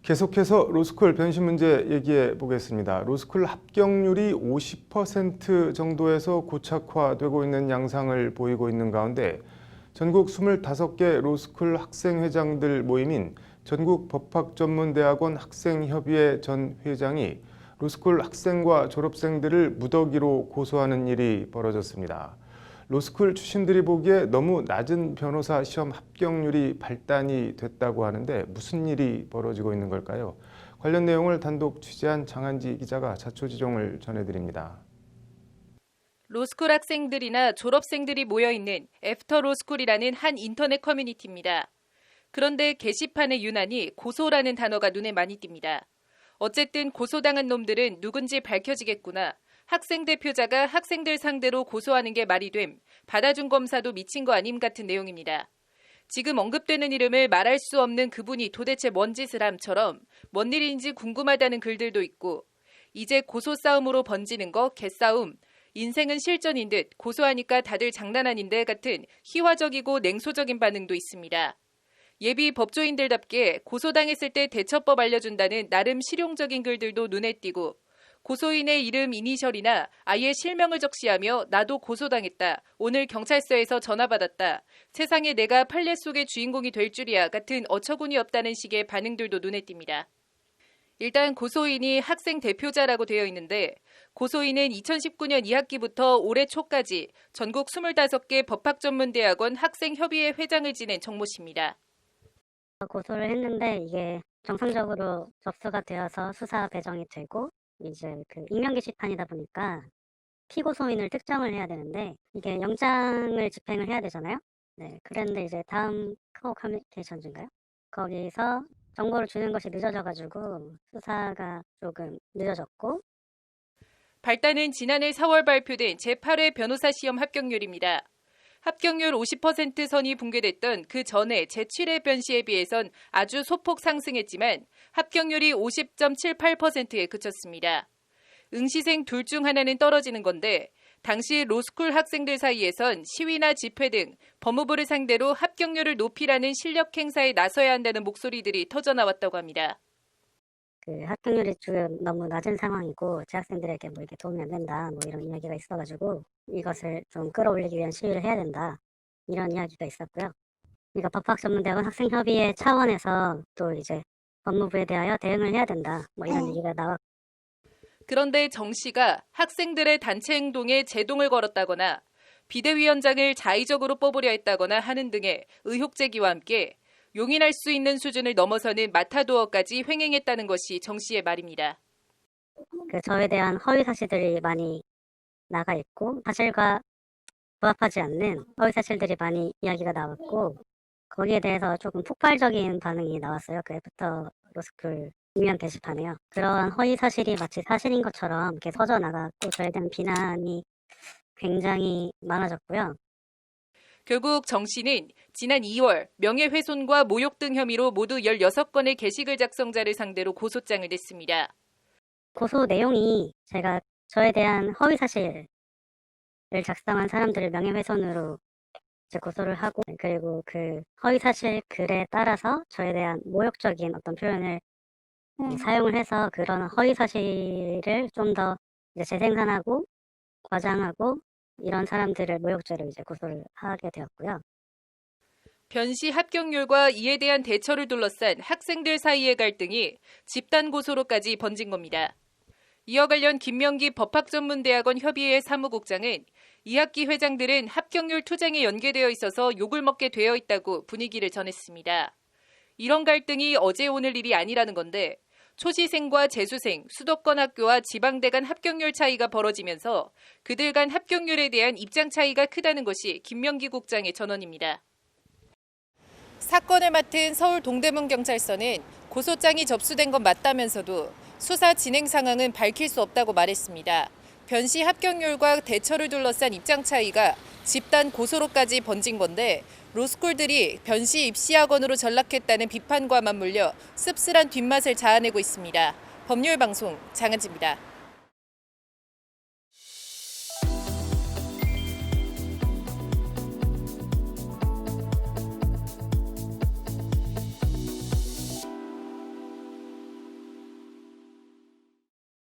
계속해서 로스쿨 변심 문제 얘기해 보겠습니다. 로스쿨 합격률이 50% 정도에서 고착화되고 있는 양상을 보이고 있는 가운데 전국 25개 로스쿨 학생회장들 모임인 전국법학전문대학원 학생협의회 전 회장이 로스쿨 학생과 졸업생들을 무더기로 고소하는 일이 벌어졌습니다. 로스쿨 출신들이 보기에 너무 낮은 변호사 시험 합격률이 발단이 됐다고 하는데 무슨 일이 벌어지고 있는 걸까요? 관련 내용을 단독 취재한 장한지 기자가 자초지종을 전해드립니다. 로스쿨 학생들이나 졸업생들이 모여있는 애프터 로스쿨이라는 한 인터넷 커뮤니티입니다. 그런데 게시판에 유난히 고소라는 단어가 눈에 많이 띕니다. 어쨌든 고소당한 놈들은 누군지 밝혀지겠구나. 학생 대표자가 학생들 상대로 고소하는 게 말이 됨. 받아준 검사도 미친 거 아님 같은 내용입니다. 지금 언급되는 이름을 말할 수 없는 그분이 도대체 뭔 짓을 함처럼 뭔 일인지 궁금하다는 글들도 있고 이제 고소 싸움으로 번지는 거 개싸움. 인생은 실전인 듯 고소하니까 다들 장난 아닌데 같은 희화적이고 냉소적인 반응도 있습니다. 예비 법조인들답게 고소당했을 때 대처법 알려준다는 나름 실용적인 글들도 눈에 띄고 고소인의 이름 이니셜이나 아예 실명을 적시하며 나도 고소당했다. 오늘 경찰서에서 전화받았다. 세상에 내가 판례 속의 주인공이 될 줄이야 같은 어처구니 없다는 식의 반응들도 눈에 띕니다. 일단 고소인이 학생 대표자라고 되어 있는데 고소인은 2019년 2학기부터 올해 초까지 전국 25개 법학전문대학원 학생협의회 회장을 지낸 정모 씨입니다. 고소를 했는데 이게 정상적으로 접수가 되어서 수사 배정이 되고 이제 그 익명 게시판이다 보니까 피고소인을 특정을 해야 되는데 이게 영장을 집행을 해야 되잖아요. 네, 그런데 이제 다음 카오 커뮤니케이션즈인가요? 거기서 정보를 주는 것이 늦어져가지고 수사가 조금 늦어졌고. 발단은 지난해 4월 발표된 제8회 변호사 시험 합격률입니다. 합격률 50% 선이 붕괴됐던 그 전에 제7회 변시에 비해선 아주 소폭 상승했지만 합격률이 50.78%에 그쳤습니다. 응시생 둘 중 하나는 떨어지는 건데 당시 로스쿨 학생들 사이에선 시위나 집회 등 법무부를 상대로 합격률을 높이라는 실력 행사에 나서야 한다는 목소리들이 터져나왔다고 합니다. 그 합격률이 지금 너무 낮은 상황이고 재학생들에게 뭐 이렇게 도움이 안 된다 뭐 이런 이야기가 있어가지고 이것을 좀 끌어올리기 위한 시위를 해야 된다 이런 이야기가 있었고요. 그러니까 법학전문대학원 학생협의회 차원에서 또 이제 법무부에 대하여 대응을 해야 된다 뭐 이런 얘기가 나왔고. 그런데 정 씨가 학생들의 단체 행동에 제동을 걸었다거나 비대위원장을 자의적으로 뽑으려 했다거나 하는 등의 의혹 제기와 함께 용인할 수 있는 수준을 넘어서는 마타도어까지 횡행했다는 것이 정 씨의 말입니다. 그 저에 대한 허위 사실들이 많이 나가 있고 사실과 부합하지 않는 허위 사실들이 많이 이야기가 나왔고 거기에 대해서 조금 폭발적인 반응이 나왔어요. 그 애프터 로스쿨 익명 게시판에요. 그러한 허위 사실이 마치 사실인 것처럼 이렇게 서져 나갔고 저에 대한 비난이 굉장히 많아졌고요. 결국 정 씨는 지난 2월 명예훼손과 모욕 등 혐의로 모두 16건의 게시글 작성자를 상대로 고소장을 냈습니다. 고소 내용이 제가 저에 대한 허위 사실을 작성한 사람들을 명예훼손으로 이제 고소를 하고 그리고 그 허위 사실 글에 따라서 저에 대한 모욕적인 어떤 표현을 사용을 해서 그런 허위 사실을 좀 더 재생산하고 과장하고 이런 사람들을 모욕죄로 이제 고소를 하게 되었고요. 변시 합격률과 이에 대한 대처를 둘러싼 학생들 사이의 갈등이 집단 고소로까지 번진 겁니다. 이와 관련 김명기 법학전문대학원 협의회 사무국장은 2학기 회장들은 합격률 투쟁에 연계되어 있어서 욕을 먹게 되어 있다고 분위기를 전했습니다. 이런 갈등이 어제 오늘 일이 아니라는 건데 초시생과 재수생, 수도권 학교와 지방대 간 합격률 차이가 벌어지면서 그들 간 합격률에 대한 입장 차이가 크다는 것이 김명기 국장의 전언입니다. 사건을 맡은 서울 동대문경찰서는 고소장이 접수된 건 맞다면서도 수사 진행 상황은 밝힐 수 없다고 말했습니다. 변시 합격률과 대처를 둘러싼 입장 차이가 집단 고소로까지 번진 건데 로스쿨들이 변시 입시학원으로 전락했다는 비판과 맞물려 씁쓸한 뒷맛을 자아내고 있습니다. 법률방송 장한지입니다.